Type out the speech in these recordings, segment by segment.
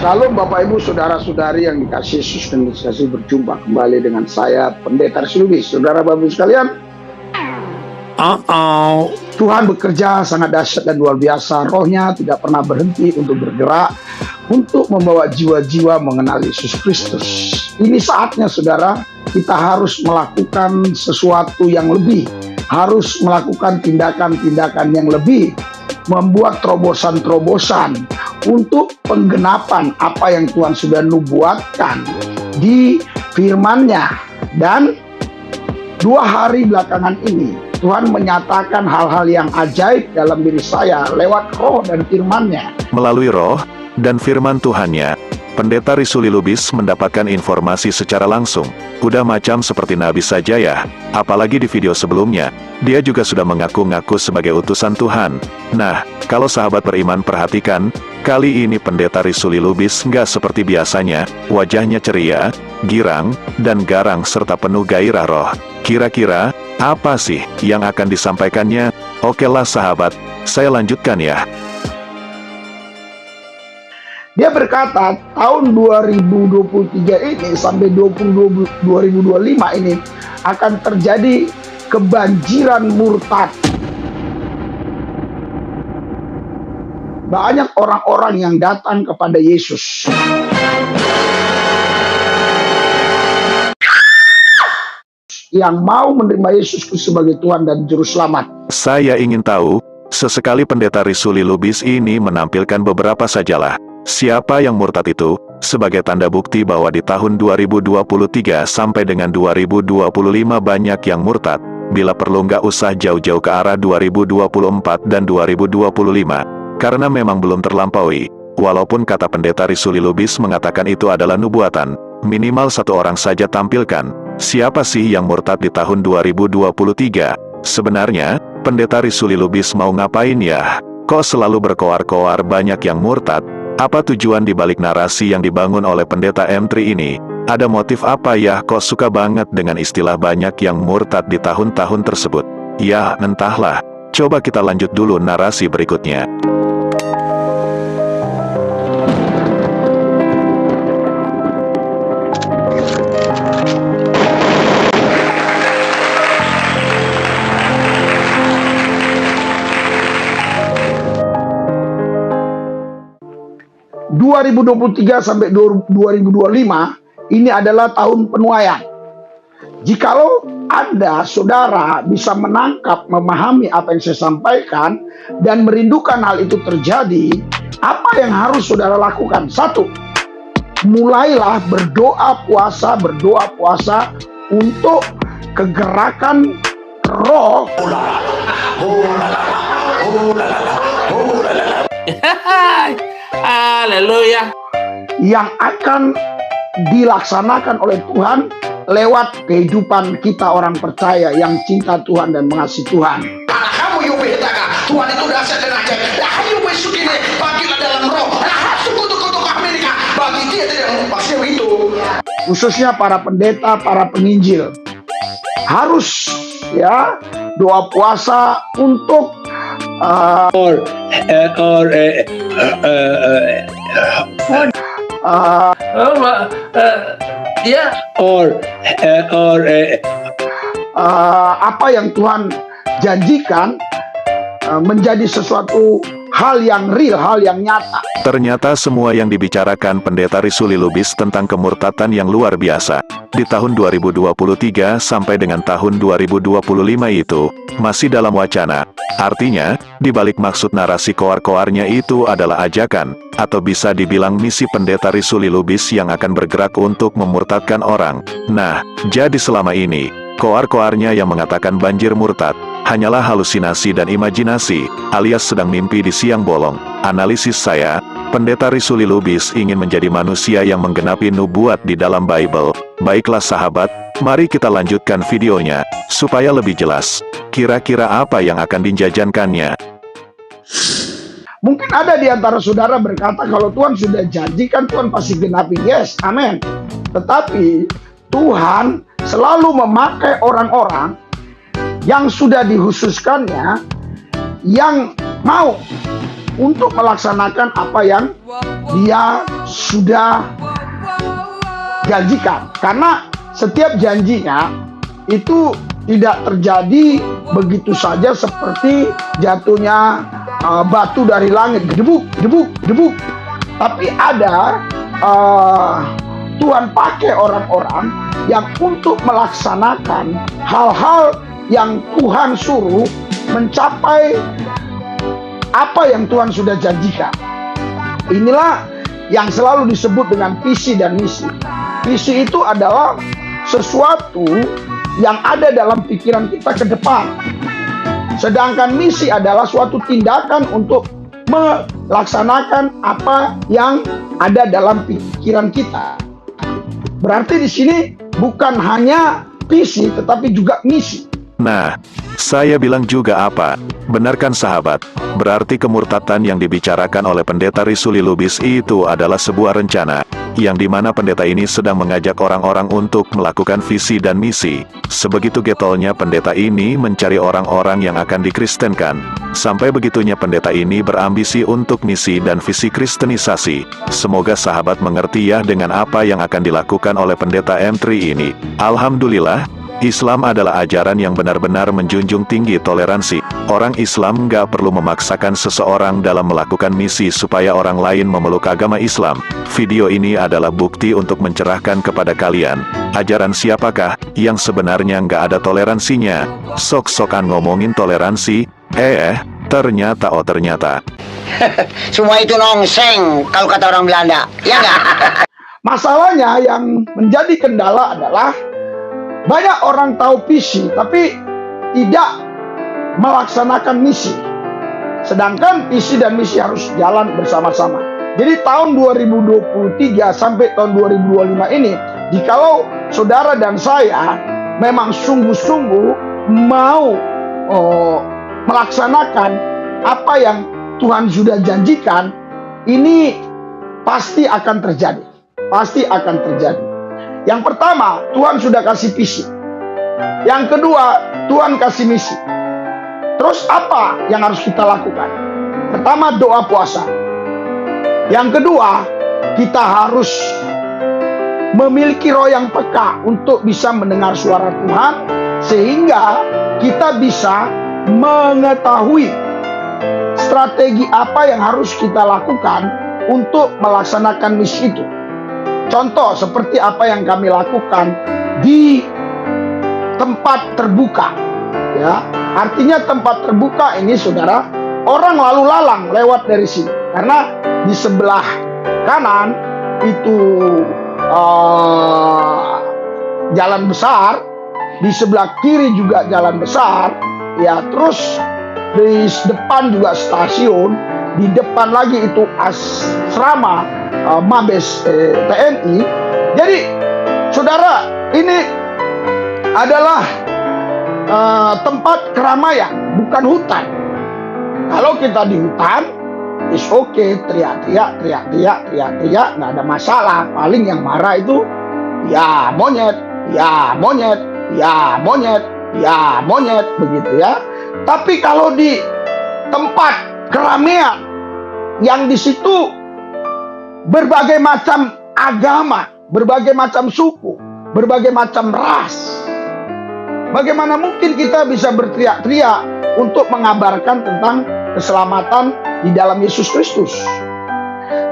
Salam Bapak Ibu Saudara-saudari yang dikasih Yesus dan dikasih berjumpa kembali dengan saya Pendeta Rizky Lubis. Saudara Bapak Ibu sekalian, Tuhan bekerja sangat dahsyat dan luar biasa. Roh-Nya tidak pernah berhenti untuk bergerak untuk membawa jiwa-jiwa mengenal Yesus Kristus. Ini saatnya saudara, kita harus melakukan sesuatu yang lebih, harus melakukan tindakan-tindakan yang lebih, membuat terobosan-terobosan untuk penggenapan apa yang Tuhan sudah nubuatkan di firman-Nya. Dan 2 hari belakangan ini Tuhan menyatakan hal-hal yang ajaib dalam diri saya lewat roh dan firman-Nya. Melalui roh dan firman Tuhan-Nya, Pendeta Rizky Lubis mendapatkan informasi secara langsung. Udah macam seperti Nabi saja ya. Apalagi di video sebelumnya, dia juga sudah mengaku-ngaku sebagai utusan Tuhan. Nah, kalau sahabat beriman perhatikan, kali ini Pendeta Rizky Lubis nggak seperti biasanya, wajahnya ceria, girang, dan garang serta penuh gairah roh. Kira-kira, apa sih yang akan disampaikannya? Oke lah sahabat, saya lanjutkan ya. Dia berkata, tahun 2023 ini sampai 2025 ini akan terjadi kebanjiran murtad. Banyak orang-orang yang datang kepada Yesus. Yang mau menerima Yesus sebagai Tuhan dan Juru Selamat. Saya ingin tahu, sesekali Pendeta Rizky Lubis ini menampilkan beberapa sajalah. Siapa yang murtad itu, sebagai tanda bukti bahwa di tahun 2023 sampai dengan 2025 banyak yang murtad. Bila perlu nggak usah jauh-jauh ke arah 2024 dan 2025. Karena memang belum terlampaui. Walaupun kata Pendeta Rizky Lubis mengatakan itu adalah nubuatan, minimal 1 orang saja tampilkan. Siapa sih yang murtad di tahun 2023? Sebenarnya, Pendeta Rizky Lubis mau ngapain ya? Kok selalu berkoar-koar banyak yang murtad? Apa tujuan dibalik narasi yang dibangun oleh Pendeta M3 ini? Ada motif apa ya kok suka banget dengan istilah banyak yang murtad di tahun-tahun tersebut? Ya, entahlah. Coba kita lanjut dulu narasi berikutnya. ...2023 sampai 2025 ini adalah tahun penuaian. Jikalau Anda, saudara, bisa menangkap, memahami apa yang saya sampaikan dan merindukan hal itu terjadi, apa yang harus saudara lakukan? 1. Mulailah berdoa puasa untuk kegerakan roh Haleluya. yang akan dilaksanakan oleh Tuhan lewat kehidupan kita orang percaya yang cinta Tuhan dan mengasihi Tuhan. Kamu Tuhan itu dahsyat dan ajaib. Ayo besok ini bagilah dalam roh. Suku-suku Amerika bagi dia tidak pasti itu. Khususnya para pendeta, para penginjil harus ya doa puasa untuk apa yang Tuhan janjikan menjadi sesuatu hal yang real, hal yang nyata. Ternyata semua yang dibicarakan Pendeta Rizky Lubis tentang kemurtatan yang luar biasa di tahun 2023 sampai dengan tahun 2025 itu masih dalam wacana. Artinya, dibalik maksud narasi koar-koarnya itu adalah ajakan, atau bisa dibilang misi Pendeta Rizky Lubis yang akan bergerak untuk memurtadkan orang. Nah, jadi selama ini, koar-koarnya yang mengatakan banjir murtad, hanyalah halusinasi dan imajinasi, alias sedang mimpi di siang bolong. Analisis saya, Pendeta Rizky Lubis ingin menjadi manusia yang menggenapi nubuat di dalam Bible. Baiklah sahabat, mari kita lanjutkan videonya, supaya lebih jelas. Kira-kira apa yang akan dijajankannya? Mungkin ada di antara saudara berkata, kalau Tuhan sudah janjikan, Tuhan pasti genapi. Yes, amin. Tetapi Tuhan selalu memakai orang-orang yang sudah dihususkannya, yang mau untuk melaksanakan apa yang dia sudah janjikan. Karena setiap janjinya itu tidak terjadi begitu saja seperti jatuhnya batu dari langit, gedebuk, gedebuk, gedebuk. Tapi ada Tuhan pakai orang-orang yang untuk melaksanakan hal-hal yang Tuhan suruh mencapai apa yang Tuhan sudah janjikan. Inilah yang selalu disebut dengan visi dan misi. Visi itu adalah sesuatu yang ada dalam pikiran kita ke depan. Sedangkan misi adalah suatu tindakan untuk melaksanakan apa yang ada dalam pikiran kita. Berarti di sini bukan hanya visi tetapi juga misi. Nah, saya bilang juga apa? Benarkan sahabat, berarti kemurtatan yang dibicarakan oleh pendeta Risuli Lubis itu adalah sebuah rencana, yang dimana pendeta ini sedang mengajak orang-orang untuk melakukan visi dan misi. Sebegitu getolnya pendeta ini mencari orang-orang yang akan dikristenkan. Sampai begitunya pendeta ini berambisi untuk misi dan visi kristenisasi. Semoga sahabat mengerti ya dengan apa yang akan dilakukan oleh pendeta M3 ini. Alhamdulillah, Islam adalah ajaran yang benar-benar menjunjung tinggi toleransi. Orang Islam nggak perlu memaksakan seseorang dalam melakukan misi supaya orang lain memeluk agama Islam. Video ini adalah bukti untuk mencerahkan kepada kalian. Ajaran siapakah yang sebenarnya nggak ada toleransinya? Sok-sokan ngomongin toleransi, ternyata. Semua itu nongseng kalau kata orang Belanda, ya nggak? Masalahnya yang menjadi kendala adalah banyak orang tahu visi tapi tidak melaksanakan misi. Sedangkan visi dan misi harus jalan bersama-sama. Jadi tahun 2023 sampai tahun 2025 ini, jikalau saudara dan saya memang sungguh-sungguh mau melaksanakan apa yang Tuhan sudah janjikan, ini pasti akan terjadi. Pasti akan terjadi. Yang pertama, Tuhan sudah kasih visi. Yang kedua, Tuhan kasih misi. Terus apa yang harus kita lakukan? Pertama, doa puasa. Yang kedua, kita harus memiliki roh yang peka untuk bisa mendengar suara Tuhan, sehingga kita bisa mengetahui strategi apa yang harus kita lakukan untuk melaksanakan misi itu. Contoh seperti apa yang kami lakukan di tempat terbuka, ya. Artinya tempat terbuka ini, saudara, orang lalu lalang lewat dari sini, karena di sebelah kanan itu jalan besar, di sebelah kiri juga jalan besar, ya. Terus di depan juga stasiun, di depan lagi itu asrama Mabes TNI. Jadi saudara, ini adalah tempat keramaian, bukan hutan. Kalau kita di hutan, is okay, teriak-teriak, nggak ada masalah. Paling yang marah itu ya monyet, ya monyet, ya monyet, ya monyet, begitu ya. Tapi kalau di tempat keramaian yang di situ berbagai macam agama, berbagai macam suku, berbagai macam ras, bagaimana mungkin kita bisa berteriak-teriak untuk mengabarkan tentang keselamatan di dalam Yesus Kristus?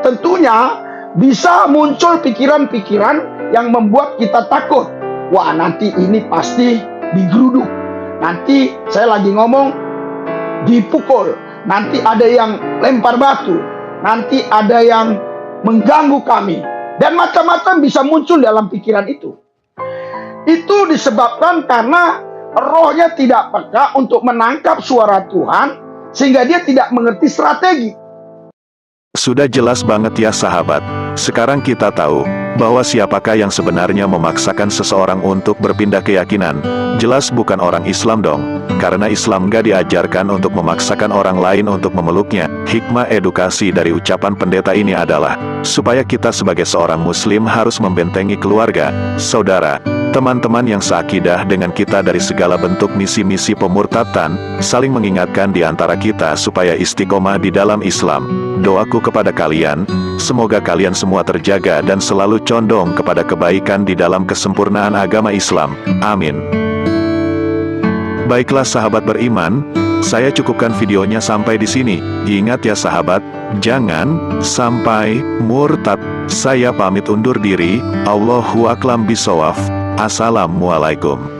Tentunya bisa muncul pikiran-pikiran yang membuat kita takut. Wah, nanti ini pasti digeruduk. Nanti saya lagi ngomong dipukul. Nanti ada yang lempar batu. Nanti ada yang mengganggu kami. Dan macam-macam bisa muncul dalam pikiran itu. Itu disebabkan karena rohnya tidak peka untuk menangkap suara Tuhan, sehingga dia tidak mengerti strategi. Sudah jelas banget ya sahabat. Sekarang kita tahu bahwa siapakah yang sebenarnya memaksakan seseorang untuk berpindah keyakinan. Jelas bukan orang Islam dong. Karena Islam gak diajarkan untuk memaksakan orang lain untuk memeluknya. Hikmah edukasi dari ucapan pendeta ini adalah supaya kita sebagai seorang muslim harus membentengi keluarga, saudara, teman-teman yang seakidah dengan kita dari segala bentuk misi-misi pemurtatan, saling mengingatkan di antara kita supaya istiqomah di dalam Islam. Doaku kepada kalian, semoga kalian semua terjaga dan selalu condong kepada kebaikan di dalam kesempurnaan agama Islam. Amin. Baiklah sahabat beriman, saya cukupkan videonya sampai di sini. Ingat ya sahabat, jangan sampai murtad. Saya pamit undur diri. Allahu a'lam bishawab. Assalamualaikum.